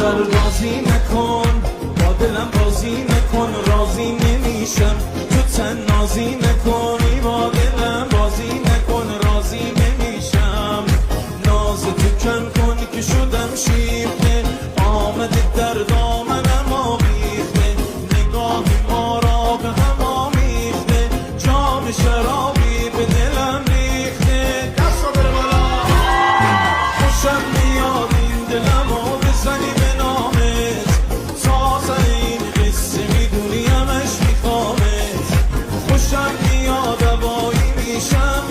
ذره بازی نکن، با دلم بازی نکن، راضی نمیشم تو تنازی نکنی، با دلم بازی نکن، راضی نمیشم. ناز تو کم کن که شدم شیفته، آمده در دامنم آویخته، نگاهی ما را به هم آمیخته، جام شرابی به دلم ریخته. دست رو بره بالا. خوشم میاد این دلمو بزنی به نامت، تا سر این قصه میدونی همش میخوامت. خوشم میاد هوایی میشم